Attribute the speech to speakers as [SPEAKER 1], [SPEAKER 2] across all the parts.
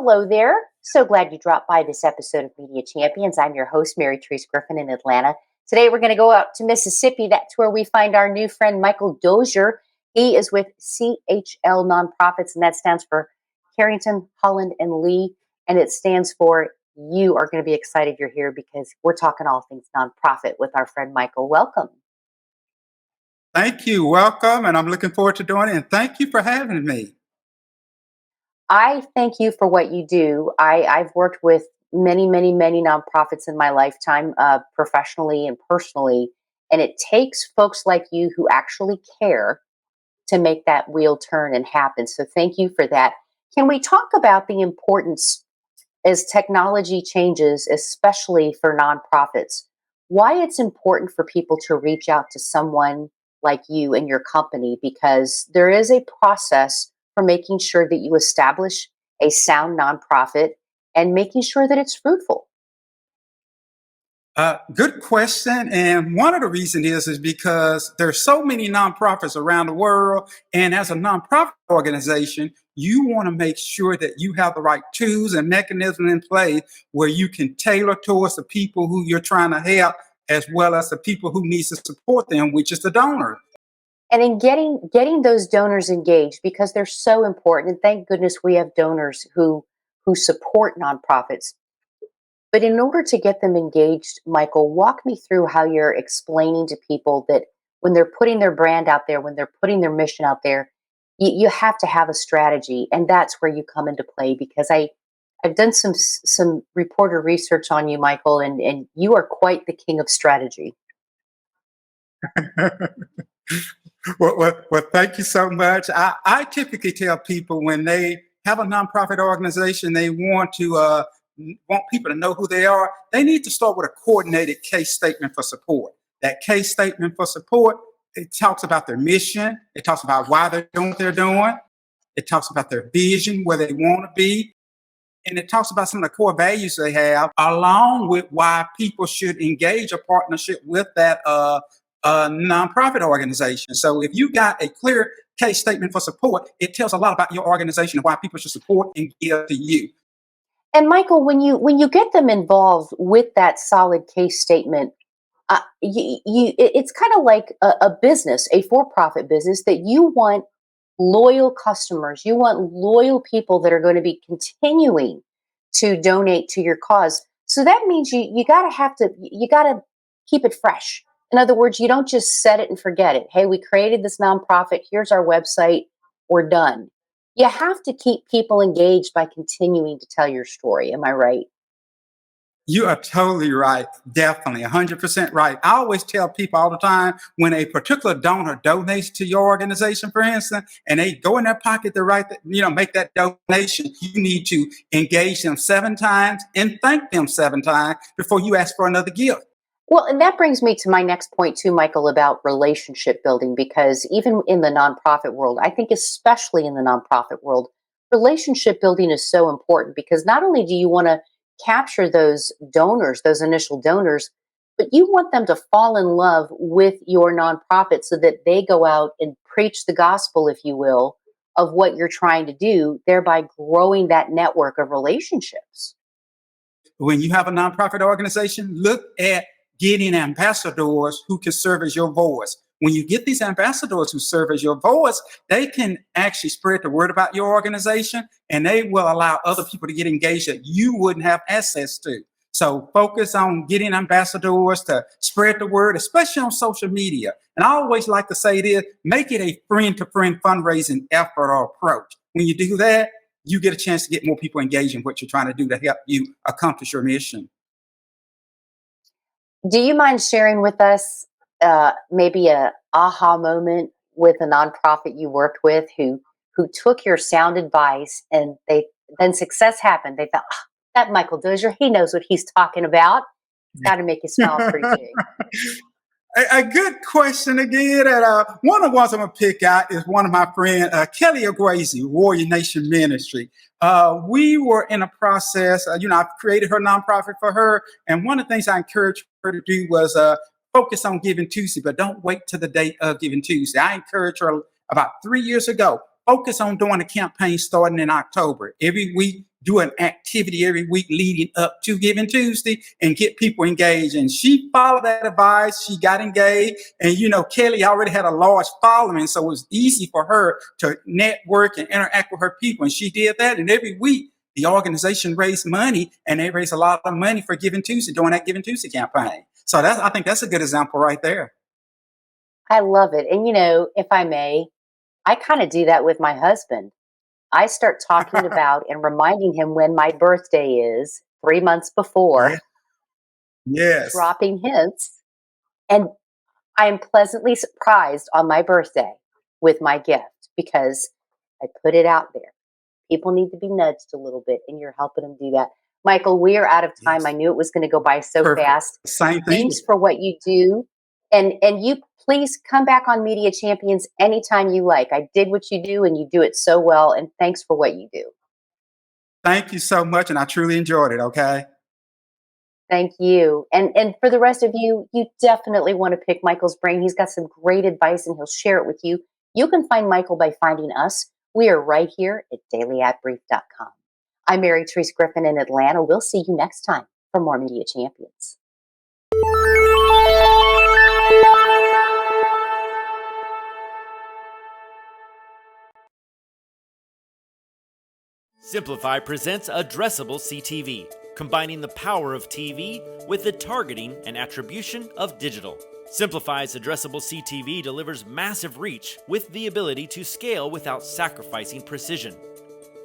[SPEAKER 1] Hello there. So glad you dropped by this episode of Media Champions. I'm your host, Mary Therese Griffin in Atlanta. Today we're going to go out to Mississippi. That's where we find our new friend, Michael Dozier. He is with CHL Nonprofits, and that stands for Carrington, Holland, and Leigh. And it stands for, you are going to be excited you're here because we're talking all things nonprofit with our friend Michael. Welcome.
[SPEAKER 2] Thank you. Welcome. And I'm looking forward to doing it. And thank you for having me.
[SPEAKER 1] I thank you for what you do. I've worked with many nonprofits in my lifetime, professionally and personally. And it takes folks like you who actually care to make that wheel turn and happen. So thank you for that. Can we talk about the importance as technology changes, especially for nonprofits, why it's important for people to reach out to someone like you and your company? Because there is a process for making sure that you establish a sound nonprofit and making sure that it's fruitful.
[SPEAKER 2] Good question. And one of the reasons is because there's so many nonprofits around the world. And as a nonprofit organization, you want to make sure that you have the right tools and mechanisms in place where you can tailor towards the people who you're trying to help, as well as the people who need to support them, which is the donor.
[SPEAKER 1] And in getting those donors engaged, because they're so important. And thank goodness we have donors who support nonprofits. But in order to get them engaged, Michael, walk me through how you're explaining to people that when they're putting their brand out there, when they're putting their mission out there, you have to have a strategy. And that's where you come into play, because I've done some reporter research on you, Michael, and you are quite the king of strategy.
[SPEAKER 2] Well, thank you so much. I typically tell people when they have a nonprofit organization, they want people to know who they are. They need to start with a coordinated case statement for support. That case statement for support, it talks about their mission. It talks about why they're doing what they're doing. It talks about their vision, where they want to be. And it talks about some of the core values they have, along with why people should engage a partnership with that nonprofit organization. So if you got a clear case statement for support, it tells a lot about your organization and why people should support and give to you.
[SPEAKER 1] And Michael, when you get them involved with that solid case statement, it's kind of like a business, a for-profit business, that you want loyal customers. You want loyal people that are going to be continuing to donate to your cause. So that means you got to keep it fresh. In other words, you don't just set it and forget it. Hey, we created this nonprofit. Here's our website. We're done. You have to keep people engaged by continuing to tell your story. Am I right?
[SPEAKER 2] You are totally right. Definitely 100% right. I always tell people all the time, when a particular donor donates to your organization, for instance, and they go in their pocket to make that donation, you need to engage them 7 times and thank them 7 times before you ask for another gift.
[SPEAKER 1] Well, and that brings me to my next point too, Michael, about relationship building, because even in the nonprofit world, I think especially in the nonprofit world, relationship building is so important, because not only do you want to capture those donors, those initial donors, but you want them to fall in love with your nonprofit so that they go out and preach the gospel, if you will, of what you're trying to do, thereby growing that network of relationships.
[SPEAKER 2] When you have a nonprofit organization, look at getting ambassadors who can serve as your voice. When you get these ambassadors who serve as your voice, they can actually spread the word about your organization, and they will allow other people to get engaged that you wouldn't have access to. So focus on getting ambassadors to spread the word, especially on social media. And I always like to say this, make it a friend-to-friend fundraising effort or approach. When you do that, you get a chance to get more people engaged in what you're trying to do to help you accomplish your mission.
[SPEAKER 1] Do you mind sharing with us maybe a aha moment with a nonprofit you worked with who took your sound advice and then success happened? They thought, that Michael Dozier, he knows what he's talking about. It's got to make you smile pretty big.
[SPEAKER 2] A good question again. And one of the ones I'm going to pick out is one of my friends, Kelly Aguazi, Warrior Nation Ministry. We were in a process, I created her nonprofit for her. And one of the things I encouraged her to do was focus on Giving Tuesday, but don't wait to the date of Giving Tuesday. I encouraged her about 3 years ago, focus on doing a campaign starting in October. Every week, do an activity every week leading up to Giving Tuesday and get people engaged. And she followed that advice. She got engaged. And, Kelly already had a large following, so it was easy for her to network and interact with her people. And she did that. And every week, the organization raised money, and they raised a lot of money for Giving Tuesday during that Giving Tuesday campaign. So I think that's a good example right there.
[SPEAKER 1] I love it. And, if I may, I kind of do that with my husband. I start talking about and reminding him when my birthday is 3 months before,
[SPEAKER 2] Yeah. Yes.
[SPEAKER 1] dropping hints. And I am pleasantly surprised on my birthday with my gift because I put it out there. People need to be nudged a little bit, and you're helping them do that. Michael, we are out of time. I
[SPEAKER 2] Yes.
[SPEAKER 1] knew it was going to go by so
[SPEAKER 2] Perfect.
[SPEAKER 1] fast.
[SPEAKER 2] Same thing.
[SPEAKER 1] Thanks for what you do. And you please come back on Media Champions anytime you like. I did what you do, and you do it so well. And thanks for what you do.
[SPEAKER 2] Thank you so much, and I truly enjoyed it. Okay.
[SPEAKER 1] Thank you. And for the rest of you, you definitely want to pick Michael's brain. He's got some great advice, and he'll share it with you. You can find Michael by finding us. We are right here at dailyadbrief.com. I'm Mary Therese Griffin in Atlanta. We'll see you next time for more Media Champions.
[SPEAKER 3] Simplify presents Addressable CTV, combining the power of TV with the targeting and attribution of digital. Simplify's Addressable CTV delivers massive reach with the ability to scale without sacrificing precision.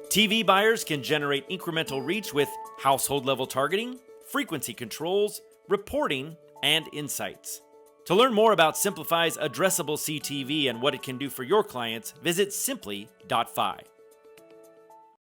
[SPEAKER 3] TV buyers can generate incremental reach with household-level targeting, frequency controls, reporting, and insights. To learn more about Simplify's Addressable CTV and what it can do for your clients, visit simply.fi.